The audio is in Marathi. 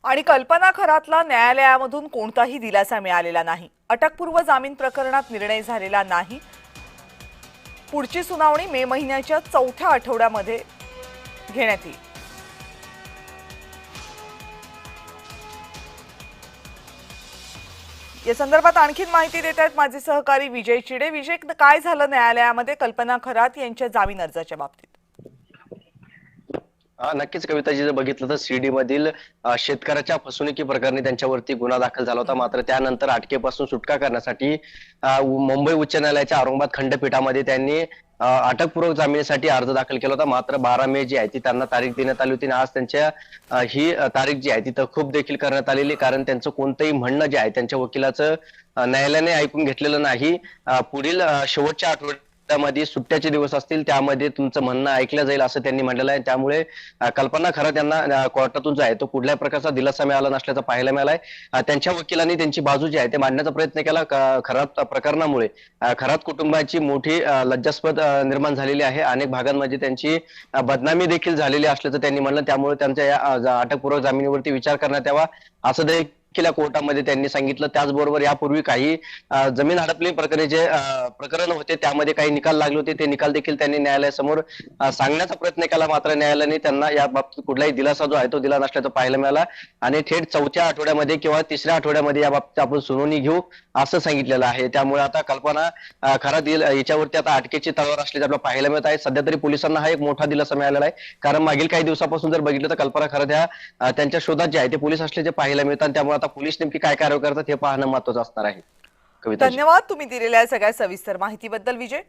आणि कल्पना खरातला न्यायालयामधून कोणताही दिलासा मिळालेला नाही। अटकपूर्व जामीन प्रकरणात निर्णय झालेला नाही। पुढची सुनावणी मे महिन्याच्या चौथ्या आठवड्यामध्ये घेण्यात येईल। या संदर्भात आणखी माहिती देत आहेत माझे सहकारी विजय चिडे। विजय, काय झालं न्यायालयामध्ये कल्पना खरात यांच्या जामीन अर्जाच्या बाबतीत? नक्कीच कविताजी, जर बघितलं तर शिर्डी मधील शेतकऱ्याच्या फसवणुकी प्रकरणी त्यांच्यावरती गुन्हा दाखल झाला होता। मात्र त्यानंतर अटकेपासून सुटका करण्यासाठी मुंबई उच्च न्यायालयाच्या औरंगाबाद खंडपीठामध्ये त्यांनी अटकपूर्व जामिनासाठी अर्ज दाखल केला होता। मात्र 12 मे जी आहे ती त्यांना तारीख देण्यात आली होती आणि आज त्यांच्या ही तारीख जी आहे ती तहकूब देखील करण्यात आलेली, कारण त्यांचं कोणतंही म्हणणं जे आहे त्यांच्या वकिलाचं न्यायालयाने ऐकून घेतलेलं नाही। पुढील शेवटच्या आठवड्यामध्ये सुट्ट्याचे दिवस असतील, त्यामध्ये तुमचं म्हणणं ऐकलं जाईल असं त्यांनी म्हटलेलं आहे। त्यामुळे कल्पना खरात यांना कोर्टातून जो आहे तो कुठल्याही प्रकारचा दिलासा मिळाला नसल्याचं पाहायला मिळालंय। त्यांच्या वकिलांनी त्यांची बाजू जी आहे ते मांडण्याचा प्रयत्न केला। खरात प्रकरणामुळे खरात कुटुंबाची मोठी लज्जास्पद निर्माण झालेली आहे। अनेक भागांमध्ये त्यांची बदनामी देखील झालेली असल्याचं त्यांनी म्हणलं। त्यामुळे त्यांच्या या अटकपूर्व जामिनीवरती विचार करण्यात यावा असं देखील या कोर्टामध्ये त्यांनी सांगितलं। त्याचबरोबर यापूर्वी काही जमीन हडपली प्रकरणी जे प्रकरण होते त्यामध्ये काही निकाल लागले होते, ते निकाल देखील त्यांनी न्यायालयासमोर सांगण्याचा प्रयत्न केला। मात्र न्यायालयाने त्यांना या बाबतीत कुठलाही दिलासा जो आहे तो दिला नसल्याचं पाहायला मिळाला आणि थेट चौथ्या आठवड्यामध्ये किंवा तिसऱ्या आठवड्यामध्ये या बाबतीत आपण सुनावणी घेऊ असं सांगितलेलं आहे। त्यामुळे आता कल्पना खरात याच्यावरती आता अटकेची तलवार असल्याचं आपल्याला पाहायला मिळत आहे। सध्या तरी पोलिसांना हा एक मोठा दिलासा मिळालेला आहे, कारण मागील काही दिवसापासून जर बघितलं तर कल्पना खरात ह्या त्यांच्या शोधात जे आहे ते पोलीस असल्याचे पाहायला मिळतात। त्यामुळे आता पोलीस नेमकी काय कारवाई करतात हे पाहणं महत्त्वाचं असणार आहे। कविता, धन्यवाद तुम्ही दिलेल्या सगळ्या सविस्तर माहितीबद्दल विजय।